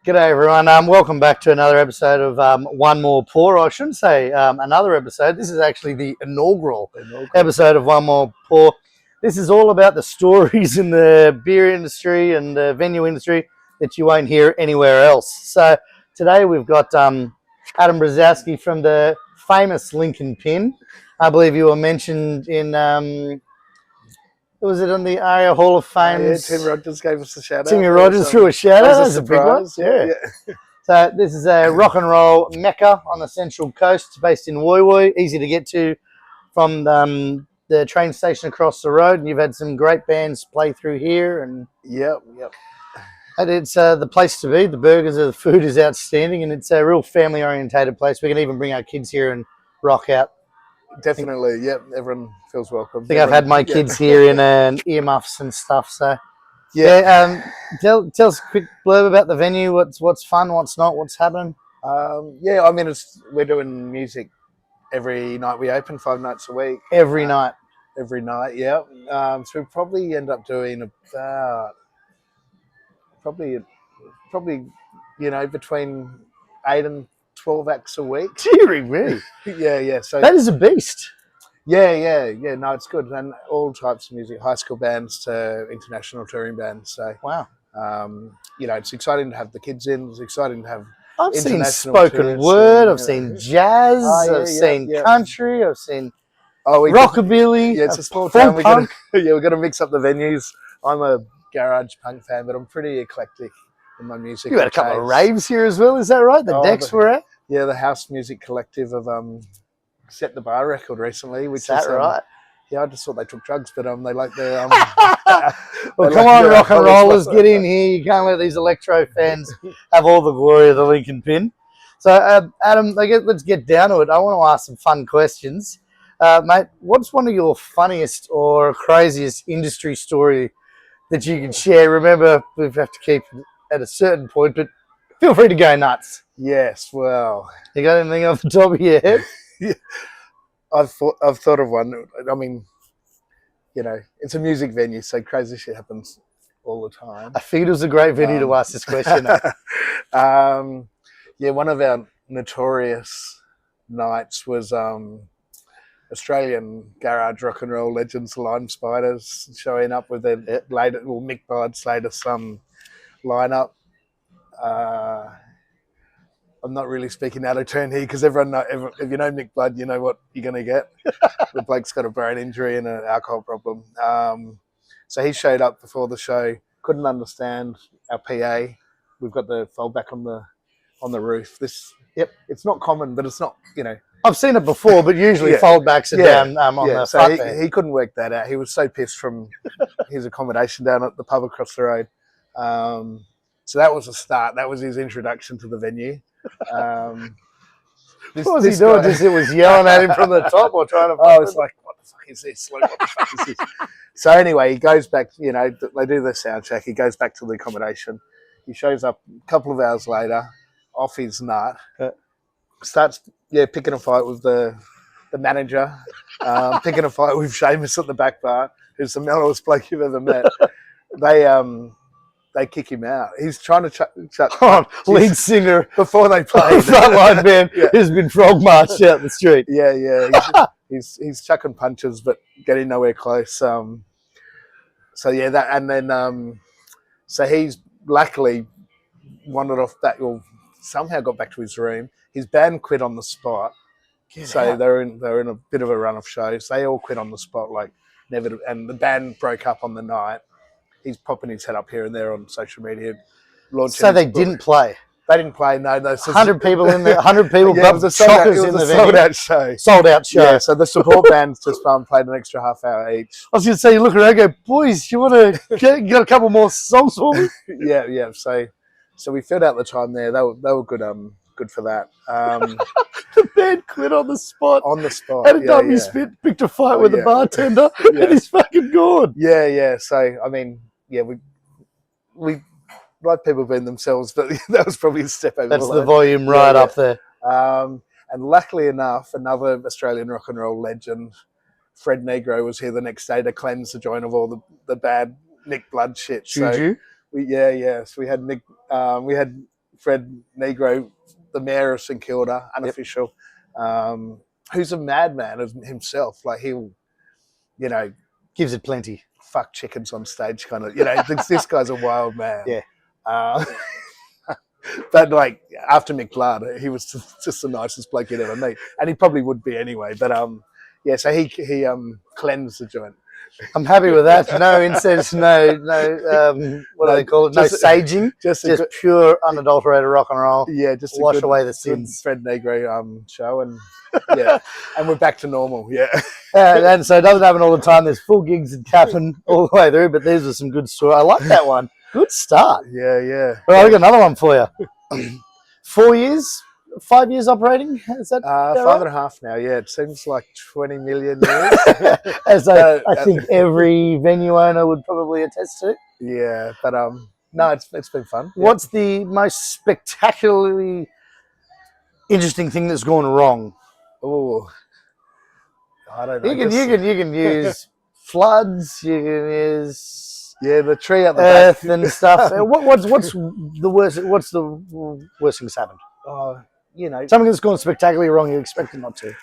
G'day everyone, welcome back to another episode of One More Pour. I shouldn't say another episode, this is actually the inaugural episode of One More Pour. This is all about the stories in the beer industry and the venue industry that you won't hear anywhere else. So today we've got Adam Brzozoski from the famous Lincoln Pin. I believe you were mentioned in... was it on the ARIA Hall of Fame? Yeah, Tim Rogers gave us a shout out. Timmy Rogers threw a shout out. That was a surprise. Yeah. So this is a rock and roll mecca on the Central Coast, based in Woy Woy. Easy to get to from the train station across the road. And you've had some great bands play through here. And Yep. and it's the place to be. The burgers, the food is outstanding, and it's a real family orientated place. We can even bring our kids here and rock out. Definitely, yep. Everyone feels welcome. I think I've had my kids here in earmuffs and stuff. So tell us a quick blurb about the venue. What's fun, what's not, what's happening? I mean, we're doing music every night we open, 5 nights a week. Every night, yeah. So we probably end up doing about probably between 8 and 12 acts a week. Deary me. Yeah. So that is a beast. Yeah. No, it's good, and all types of music, high school bands to international touring bands. So wow. It's exciting to have the kids in. It's exciting to have. I've seen spoken word. I've seen jazz. I've seen country. I've seen rockabilly. Yeah, it's a small town. We're gonna mix up the venues. I'm a garage punk fan, but I'm pretty eclectic in my music. You had a couple of raves here as well, is that right? The decks were at? Yeah, the House Music Collective of Set the Bar record recently. Which is that right? Yeah, I just thought they took drugs, but they like their... well, come on, rock and rollers, get in here. You can't let these electro fans have all the glory of the Lincoln Pin. So, Adam, let's get down to it. I want to ask some fun questions. Mate, what's one of your funniest or craziest industry story that you can share? Remember, we have to keep it at a certain point, but feel free to go nuts. Yes, well... You got anything off the top of your head? Yeah. I've thought of one. I mean, it's a music venue, so crazy shit happens all the time. I figured it was a great venue to ask this question. One of our notorious nights was Australian garage rock and roll legends, Lime Spiders, showing up with their Mick Bird's latest lineup. I'm not really speaking out of turn here because if you know Mick Blood, you know what you're going to get. The bloke's got a brain injury and an alcohol problem. So he showed up before the show, couldn't understand our PA. We've got the foldback on the roof. It's not common, but it's not, I've seen it before, but usually foldbacks are down on the front there. He couldn't work that out. He was so pissed from his accommodation down at the pub across the road. So that was a start. That was his introduction to the venue. What was he doing? It was yelling at him from the top or trying to... it's like, what the fuck is this? What the fuck is this? So anyway, he goes back, they do the sound check. He goes back to the accommodation. He shows up a couple of hours later, off his nut, starts picking a fight with the manager, picking a fight with Seamus at the back bar, who's the mellowest bloke you've ever met. They kick him out. He's trying to shut lead singer before they play. Frontline man has been frog marched out the street. Yeah. He's chucking punches, but getting nowhere close. So he's luckily wandered off that, or somehow got back to his room. His band quit on the spot. They're in a bit of a run of shows. They all quit on the spot, and the band broke up on the night. He's popping his head up here and there on social media. So they didn't play? They didn't play, no. 100 people in there, 100 people, it was a sold-out show. Sold-out show. Yeah, so the support bands just played an extra half hour each. I was going to say, you look around and go, boys, you want to get a couple more songs for me? Yeah. So we filled out the time there. They were good for that. The band quit on the spot. On the spot. Had a dummy spit, picked a fight with the bartender, and he's fucking gone. Yeah. So, I mean, we we like people being themselves, but that was probably a step over. That's the volume right up there. And luckily enough, another Australian rock and roll legend, Fred Negro, was here the next day to cleanse the joint of all the bad Nick Blood shit. Juju? So we had Nick, we had Fred Negro, the mayor of St Kilda, unofficial, who's a madman of himself. Like he'll, you know, gives it plenty. Fuck chickens on stage, kind of. You know, this guy's a wild man. Yeah. But like after Mick Blood, he was just the nicest bloke you'd ever meet, and he probably would be anyway. But yeah, so he cleansed the joint. I'm happy with that. No incense, no what do they call it? No saging, just pure unadulterated rock and roll. Yeah, just wash away the sins. Fred Negro show, and yeah, and we're back to normal. Yeah, and so it doesn't happen all the time. There's full gigs and tapping all the way through, but these are some good stories. I like that one. Good start. Yeah, yeah. Well, I've got another one for you. 4 years, 5 years operating. Is that 5.5 now? Yeah, it seems like 20 million years. As I think every venue owner would probably attest to. Yeah, but no, it's been fun. Yeah. What's the most spectacularly interesting thing that's gone wrong? Oh, I don't know. You can use floods. You can use. Yeah, the tree at the earth back. And stuff. What's the worst? What's the worst thing that's happened? You know, something that's gone spectacularly wrong. You expect it not to.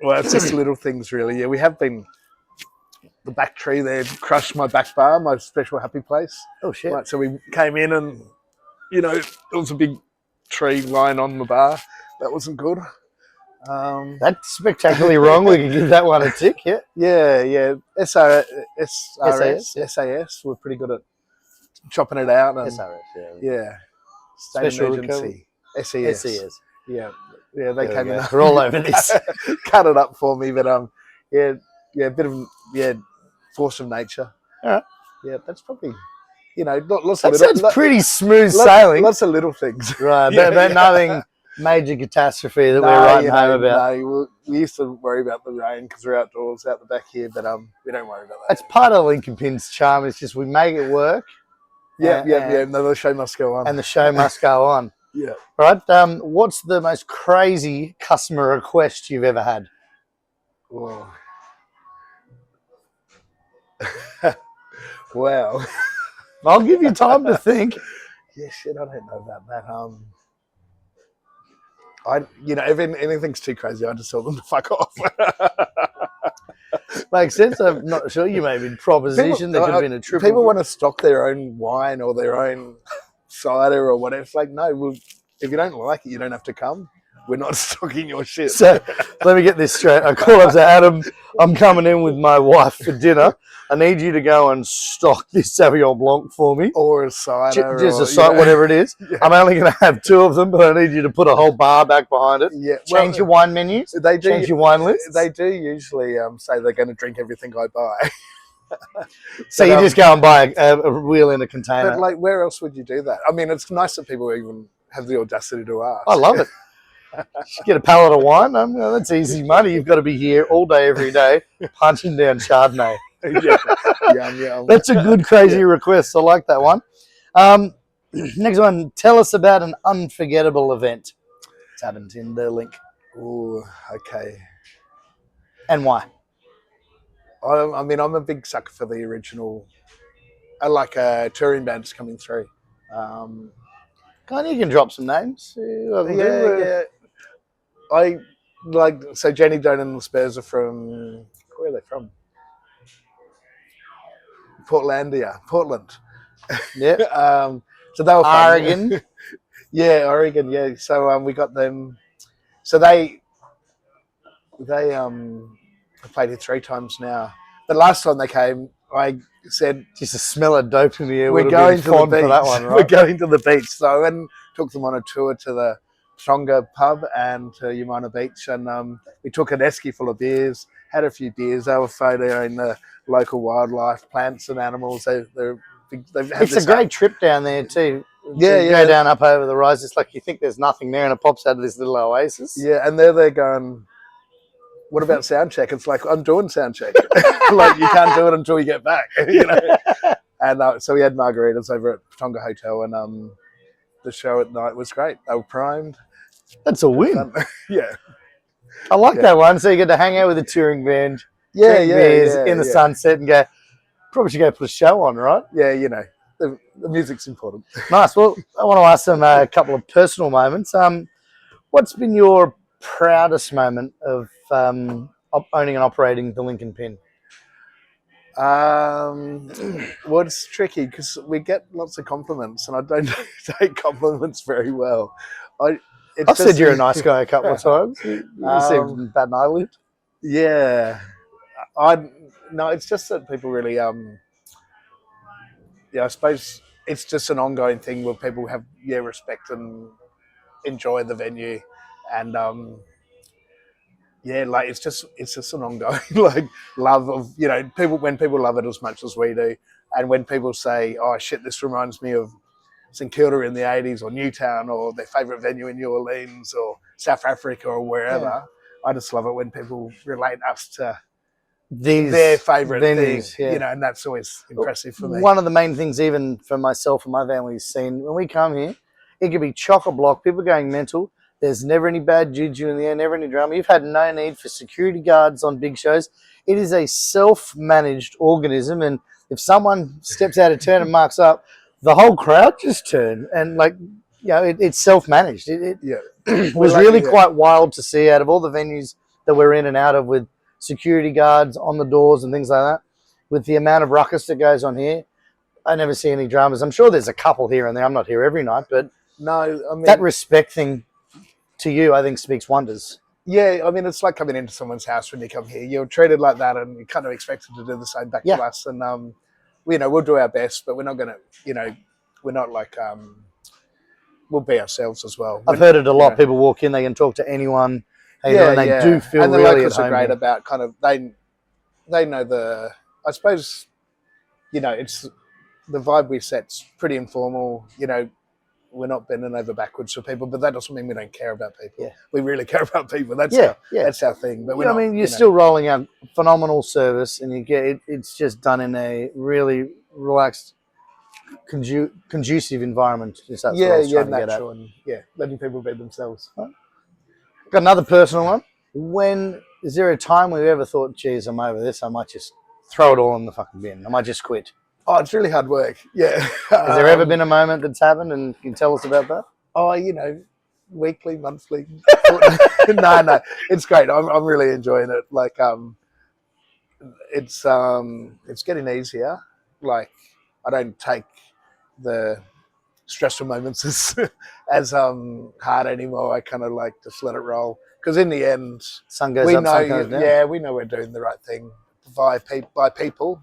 Well, it's just little things, really. Yeah, we have been. The back tree there crushed my back bar, my special happy place. Oh shit! Right, so we came in, and you know, there was a big tree lying on the bar. That wasn't good. That's spectacularly wrong. We can give that one a tick. Yeah. Yeah. SAS. We're pretty good at chopping it out. And, SRS. Yeah. Special emergency. SES. Yeah. They came in. We're all over this. Cut it up for me, but a bit of force of nature. All right. Yeah, that's probably. You know, lots that of sounds pretty smooth sailing. Lots of little things. Right, but nothing major catastrophe that we're writing home about. No, we used to worry about the rain because we're outdoors out the back here, but we don't worry about that. That's part of Lincoln Pin's charm. It's just we make it work. Yeah. No, the show must go on. And the show must go on. Yeah. All right. What's the most crazy customer request you've ever had? Whoa. Wow. I'll give you time to think. Yeah, shit, I don't know about that. Anything's too crazy, I just tell them to fuck off. Makes sense. I'm not sure. You may have been proposition. There could have been a triple. People want to stock their own wine or their own cider or whatever. It's like, no, if you don't like it, you don't have to come. We're not stocking your shit. So let me get this straight. I call up to Adam. I'm coming in with my wife for dinner. I need you to go and stock this Sauvignon Blanc for me. Or a cider. Just a cider, whatever it is. Yeah. I'm only going to have 2 of them, but I need you to put a whole bar back behind it. Yeah. Change your wine menus. They do. Change your wine lists. They do usually say they're going to drink everything I buy. So you just go and buy a wheel in a container. But like, where else would you do that? I mean, it's nice that people even have the audacity to ask. I love it. Get a pallet of wine. That's easy money. You've got to be here all day, every day, punching down Chardonnay. Yum. That's a good, crazy request. I like that one. Next one. Tell us about an unforgettable event that's happened in the link. Oh, okay. And why? I mean, I'm a big sucker for the original. I like touring bands coming through. You can drop some names. Yeah. I like, so Jenny Doan and the Spurs are from, where are they from? Portland. Yeah. So they were Oregon. Yeah, Oregon. Yeah. So we got them. So they played here 3 times now. The last time they came, I said, just a smell of dope in the air. We're going to the beach. For that one, right? We're going to the beach. So I went and took them on a tour to the Tonga pub and to Yamana Beach, and we took an esky full of beers, had a few beers. They were photoing the local wildlife, plants and animals. It's a great trip down there too. Yeah. Go down up over the rise. It's like you think there's nothing there, and it pops out of this little oasis. Yeah, and they're going, what about sound check? It's like, I'm doing sound check. Like, you can't do it until you get back. You know? And so we had margaritas over at Tonga Hotel, and the show at night was great. They were primed. That's a win. Yeah. I like that one. So you get to hang out with a touring band, drink beers in the sunset, and go. Probably should go put a show on, right? Yeah, the music's important. Nice. Well, I want to ask them a couple of personal moments. What's been your proudest moment of owning and operating the Lincoln Pin? Well, it's tricky because we get lots of compliments, and I don't take compliments very well. I've said you're a nice guy a couple of times. You seem bad and eyelid. Yeah, no, it's just that people really, I suppose it's just an ongoing thing where people have respect and enjoy the venue, and like it's just an ongoing like love of people when people love it as much as we do, and when people say, "Oh shit, this reminds me of St Kilda in the '80s or Newtown or their favourite venue in New Orleans or South Africa or wherever." Yeah. I just love it when people relate us to their favourite things, and that's always impressive for me. One of the main things, even for myself and my family, is seen when we come here, it could be chock-a-block, people going mental. There's never any bad juju in the air, never any drama. You've had no need for security guards on big shows. It is a self-managed organism, and if someone steps out of turn and marks up, the whole crowd just turn, and it's self-managed. It was really quite wild to see out of all the venues that we're in and out of with security guards on the doors and things like that. With the amount of ruckus that goes on here, I never see any dramas. I'm sure there's a couple here and there. I'm not here every night, but no, I mean that respect thing to you, I think, speaks wonders. Yeah, I mean, it's like coming into someone's house when you come here. You're treated like that, and you're kind of expected to do the same back to us. And we'll do our best, but we're not going to, we're not like we'll be ourselves as well. I've heard it a lot. People walk in, they can talk to anyone. And they do feel and the really locals are great about kind of they know I suppose it's the vibe we set's pretty informal. We're not bending over backwards for people, but that doesn't mean we don't care about people. We really care about people. That's that's our thing. But you're still rolling out phenomenal service, and you get it's just done in a really relaxed, conducive environment. Natural, and letting people be themselves. Right. Got another personal one. When is there a time where you ever thought, geez, I'm over this, I might just throw it all in the fucking bin, I might just quit? Oh, it's really hard work. Yeah. Has there ever been a moment that's happened, and can you tell us about that? Oh, weekly, monthly. No, it's great. I'm really enjoying it. Like, it's getting easier. Like, I don't take the stressful moments as hard anymore. I kind of like just let it roll, because in the end, sun goes up, sun goes down. Yeah, we know we're doing the right thing by people.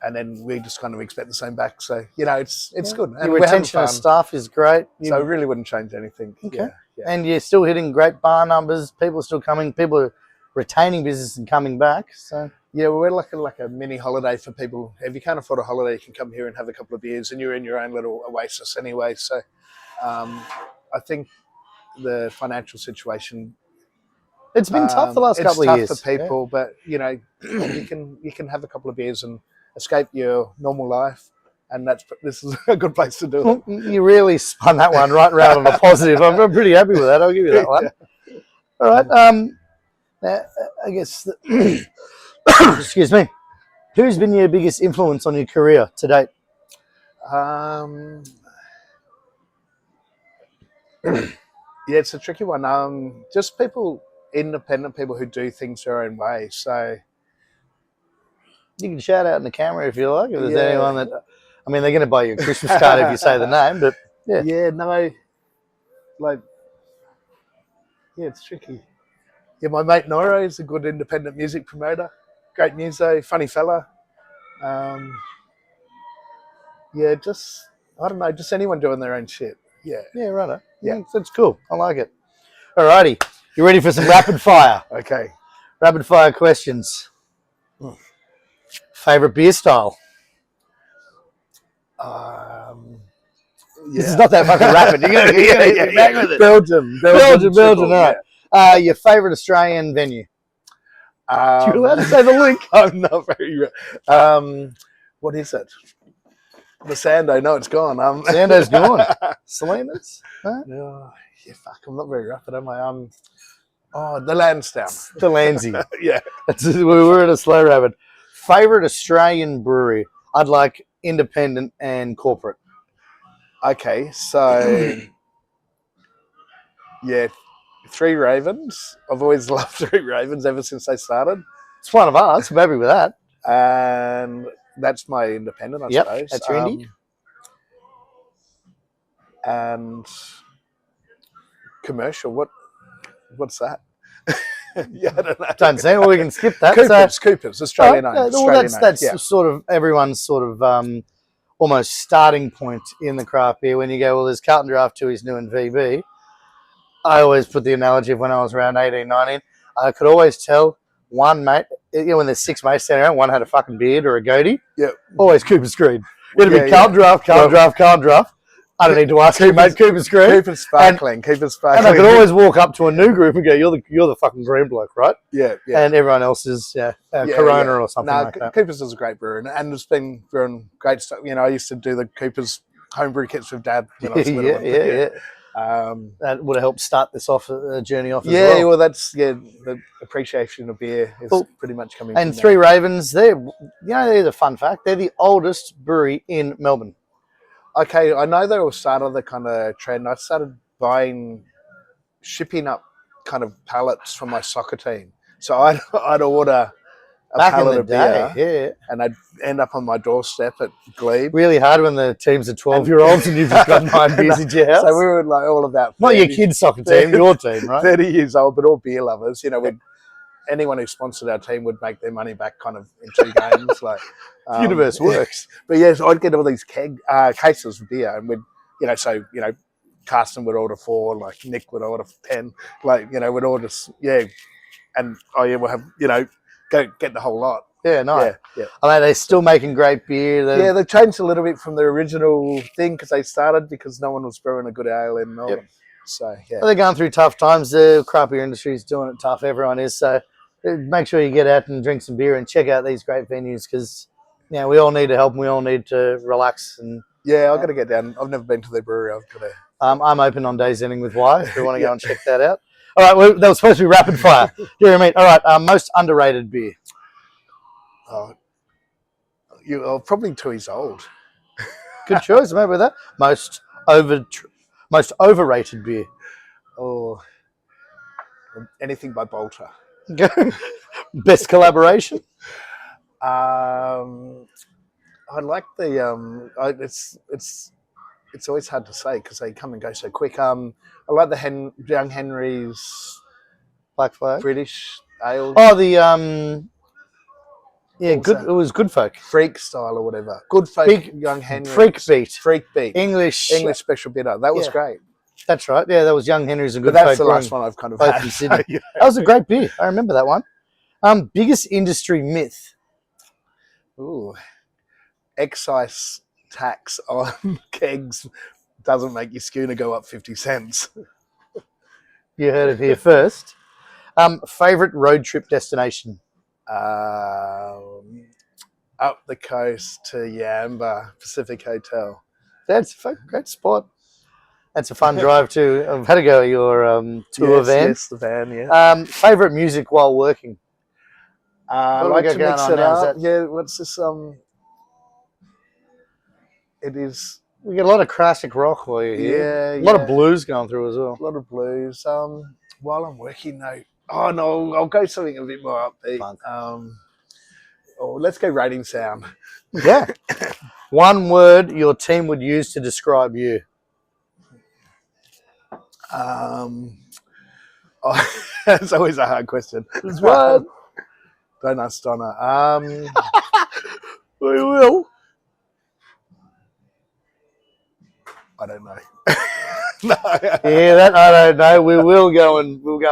And then we just kind of expect the same back. So it's good. And your retention of staff is great. So I really wouldn't change anything. Okay. Yeah. And you're still hitting great bar numbers. People are still coming. People are retaining business and coming back. So yeah, we're like a mini holiday for people. If you can't afford a holiday, you can come here and have a couple of beers, and you're in your own little oasis anyway. So I think the financial situation, it's been tough the last couple of years. It's tough for people, but you can have a couple of beers and escape your normal life, and this is a good place to do it. You really spun that one right round on a positive. I'm pretty happy with that. I'll give you that one. All right. I guess. Excuse me. Who's been your biggest influence on your career to date? It's a tricky one. Just independent people who do things their own way. So you can shout out in the camera if you like. If there's anyone that, I mean, they're going to buy you a Christmas card if you say the name, but it's tricky. Yeah, my mate Noro is a good independent music promoter. Great muso, funny fella. I don't know, just anyone doing their own shit. Yeah. Yeah, righto. Yeah, that's cool. I like it. Alrighty. You ready for some rapid fire? Okay. Rapid fire questions. Favorite beer style? This is not that fucking rapid. You're gonna get back with it. Belgium. All right. Your favorite Australian venue? You're allowed to say the link. I'm not very. What is it? The Sando. No, it's gone. Sando's gone. Salinas? Huh? No, yeah, fuck. I'm not very rapid, am I? The Lansdowne. The Landsy. Yeah. We were at a slow rabbit. Favorite Australian brewery? I'd like independent and corporate. Okay, so yeah, Three Ravens. I've always loved Three Ravens ever since they started. It's one of ours. I'm happy with that. And that's my independent, I suppose. That's your indie. And commercial. What's that? Yeah, I don't know. Don't say. Well, we can skip that. Coopers, Australian owned. That's sort of everyone's sort of almost starting point in the craft beer. When you go, well, there's Carlton Draft 2 is new in VB. I always put the analogy of when I was around 18, 19. I could always tell one mate, when there's 6 mates standing around, one had a fucking beard or a goatee. Yeah. Always Cooper's Creed. It'd be Carlton Draft. I don't need to ask you, mate. Cooper's Creed. Cooper's Sparkling. And I could always walk up to a new group and go, "You're the fucking green bloke, right?" Yeah. And everyone else is Corona or something like that. Cooper's is a great brewer, and it's been brewing great stuff. I used to do the Cooper's homebrew kits with Dad when I was little. Yeah. That would have helped start this journey off. Well, that's the appreciation of beer is pretty much coming. And Three Ravens, here's a fun fact: they're the oldest brewery in Melbourne. Okay, I know they were started the kind of trend. I started shipping up kind of pallets from my soccer team. So I'd order a pallet of beer, and I'd end up on my doorstep at Glebe. Really hard when the team's are 12-year-olds and you've just got 9 beers at your house. So we were like all about 30, not your kids' soccer team, your team, right? 30 years old, but all beer lovers. Anyone who sponsored our team would make their money back kind of in 2 games. Universe works. But yes, I'd get all these cases of beer, and we'd, Carsten would order 4, like Nick would order 10, we'd order, and we'll have, go get the whole lot. Yeah, nice. Yeah. I mean, they're still making great beer. They've changed a little bit from the original thing because they started because no one was brewing a good ale in Melbourne. Yep. So, yeah. Well, they're going through tough times. The craft beer industry is doing it tough. Everyone is. So make sure you get out and drink some beer and check out these great venues because, we all need to help and we all need to relax. And yeah, I've got to get down. I've never been to the brewery. I've got to. I'm open on days ending with Y if you want to go and check that out. All right, well, that was supposed to be rapid fire. Jeremy, all right, most underrated beer. You're probably 2 years old. Good choice. Maybe with that. Most overrated beer. Oh, anything by Bolter. Best collaboration. I like the. It's always hard to say because they come and go so quick. I like the Young Henry's Black Flag British ale. Oh, the good. It was Good Folk. Freak style or whatever. Good Folk. Young Henry's Freak Beat. English special bitter. That was great. That's right. Yeah, that was Young Henry's and Good Folk. That's the last one I've kind of had. In Sydney. That was a great beer. I remember that one. Biggest industry myth. Ooh, excise tax on kegs doesn't make your schooner go up 50 cents. You heard it here first. Favorite road trip destination? Up the coast to Yamba Pacific Hotel. That's a great spot. That's a fun drive too. I've had to go your tour van. Yes, the van. Yeah. Favorite music while working. I like to mix it up. Yeah. What's this? It is. We get a lot of classic rock while you're here. Yeah. A lot of blues going through as well. A lot of blues. While I'm working though. Oh no, I'll go something a bit more upbeat. Let's go Rating Sound. Yeah. One word your team would use to describe you. That's always a hard question. It's one. Don't ask Donna. We will. I don't know. No. Yeah, that I don't know. We'll go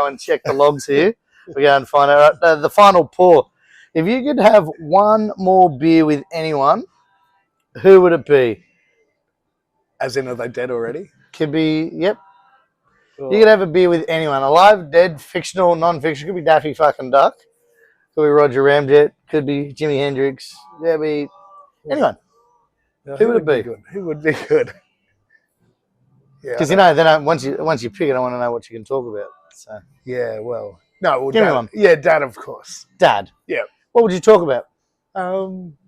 and check the logs here. We'll go and find out. The final pour. If you could have one more beer with anyone, who would it be? As in, are they dead already? Could be. Yep. Oh. You could have a beer with anyone, alive, dead, fictional, non-fictional. Could be Daffy fucking Duck. Could be Roger Ramjet. Could be Jimi Hendrix. Yeah, be anyone. Who would it be? Good? Who would be good? Yeah, Because then once you pick it, I want to know what you can talk about. So yeah, well, no, well, give me Dad, one. yeah, Dad, of course. Dad. Yeah. What would you talk about?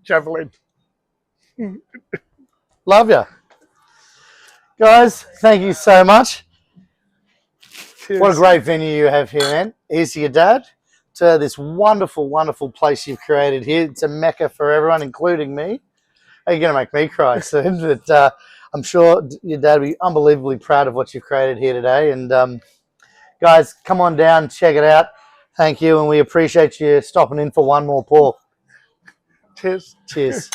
Javelin. Love you. Guys, thank you so much. Cheers. What a great venue you have here, man. Here's to your dad, to this wonderful, wonderful place you've created here. It's a mecca for everyone, including me. You're going to make me cry soon, but I'm sure your dad will be unbelievably proud of what you've created here today. And guys, come on down, check it out. Thank you, and we appreciate you stopping in for one more pour. Cheers. Cheers.